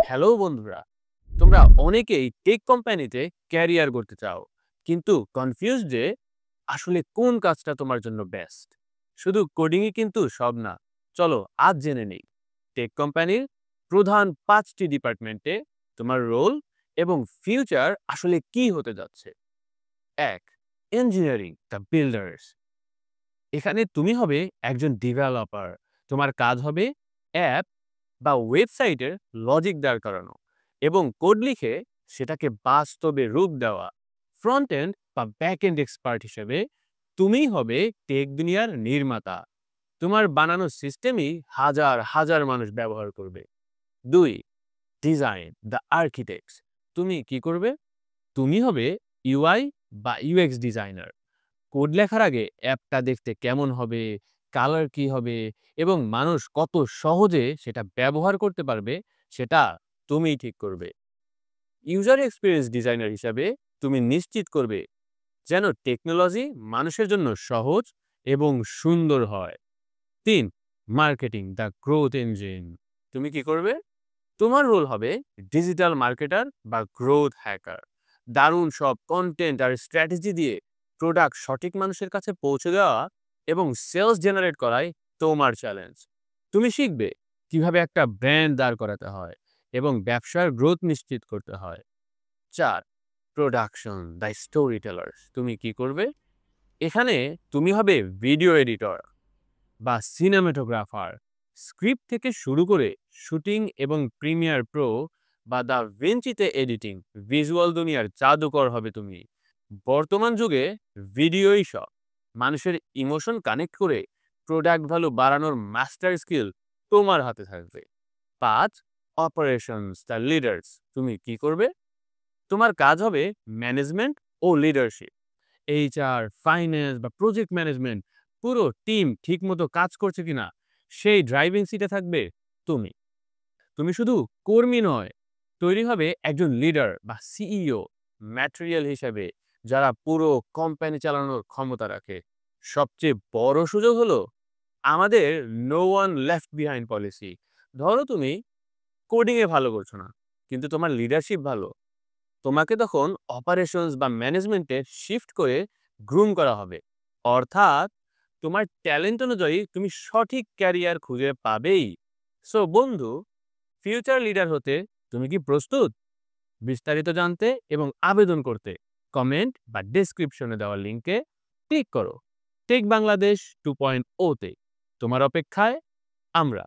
Hello বন্ধুরা, তোমরা অনেকেই টেক কোম্পানিতে ক্যারিয়ার করতে চাও, কিন্তু কনফিউজ যে আসলে কোন কাজটা তোমার জন্য বেস্ট। শুধু কোডিংই কিন্তু সব না। চলো আজ জেনে নেই টেক কোম্পানির প্রধান 5টি ডিপার্টমেন্টে তোমার রোল এবং ফিউচার আসলে কি হতে যাচ্ছে। 1. Engineering the builders. এখানে তুমি হবে একজন ডেভেলপার। তোমার কাজ হবে অ্যাপ বা ওয়েবসাইটের লজিক দাঁড় করানো এবং কোড লিখে সেটাকে বাস্তবে রূপ দেওয়া। ফ্রন্ট এন্ড বা ব্যাক এন্ড এক্সপার্ট হিসেবে তুমিই হবে টেক দুনিয়ার নির্মাতা। তোমার বানানো সিস্টেমই হাজার হাজার মানুষ ব্যবহার করবে। 2. Design the architects. তুমি কি করবে? তুমি হবে ইউআই বা ইউএক্স ডিজাইনার। কোড লেখার আগে অ্যাপটা দেখতে কেমন হবে, কালার কি হবে এবং মানুষ কত সহজে সেটা ব্যবহার করতে পারবে সেটা তুমিই ঠিক করবে। ইউজার এক্সপিরিয়েন্স ডিজাইনার হিসাবে তুমি নিশ্চিত করবে যেন টেকনোলজি মানুষের জন্য সহজ এবং সুন্দর হয়। 3. Marketing the growth engine. তুমি কি করবে? তোমার রোল হবে ডিজিটাল মার্কেটার বা গ্রোথ হ্যাকার। দারুণ সব কন্টেন্ট আর স্ট্র্যাটেজি দিয়ে প্রোডাক্ট সঠিক মানুষের কাছে পৌঁছে দেওয়া এবং সেলস জেনারেট করাই তোমার চ্যালেঞ্জ। তুমি শিখবে কিভাবে একটা ব্র্যান্ড দাঁড় করাতে হয় এবং ব্যবসার গ্রোথ নিশ্চিত করতে হয়। 4. Production the story tailors. তুমি কি করবে? এখানে তুমি হবে ভিডিও এডিটর বা সিনেমাটোগ্রাফার। স্ক্রিপ্ট থেকে শুরু করে শুটিং এবং প্রিমিয়ার প্রো বা দা ভিঞ্চিতে এডিটিং, ভিজুয়াল দুনিয়ার জাদুকর হবে তুমি। বর্তমান যুগে ভিডিওই সব। মানুষের ইমোশন কানেক্ট করে প্রোডাক্ট ভ্যালু বাড়ানোর মাস্টার স্কিল তোমার হাতে থাকবে। 5. Operations the leaders. তুমি কি করবে? তোমার কাজ হবে ম্যানেজমেন্ট ও লিডারশিপ। এইচআর, ফাইন্যান্স বা প্রজেক্ট ম্যানেজমেন্ট, পুরো টিম ঠিকমতো কাজ করছে কিনা সেই ড্রাইভিং সিটে থাকবে তুমি। তুমি শুধু কর্মী নয়, তৈরি হবে একজন লিডার বা সিইও ম্যাটেরিয়াল হিসেবে, যারা পুরো কোম্পানি চালানোর ক্ষমতা রাখে। সবচেয়ে বড় সুযোগ হলো আমাদের no one left behind policy. ধরো তুমি কোডিং এ ভালো করছো না, কিন্তু তোমার লিডারশিপ ভালো, তোমাকে তখন অপারেশনস বা ম্যানেজমেন্টে শিফট করে গ্রুম করা হবে। অর্থাৎ তোমার ট্যালেন্ট অনুযায়ী তুমি সঠিক ক্যারিয়ার খুঁজে পাবেই। সো বন্ধু, ফিউচার লিডার হতে তুমি কি প্রস্তুত? বিস্তারিত জানতে এবং আবেদন করতে কমেন্ট বা ডেসক্রিপশনে দেওয়া লিঙ্কে ক্লিক করো। টেক বাংলাদেশ 2.0 তে তোমার অপেক্ষায় আমরা।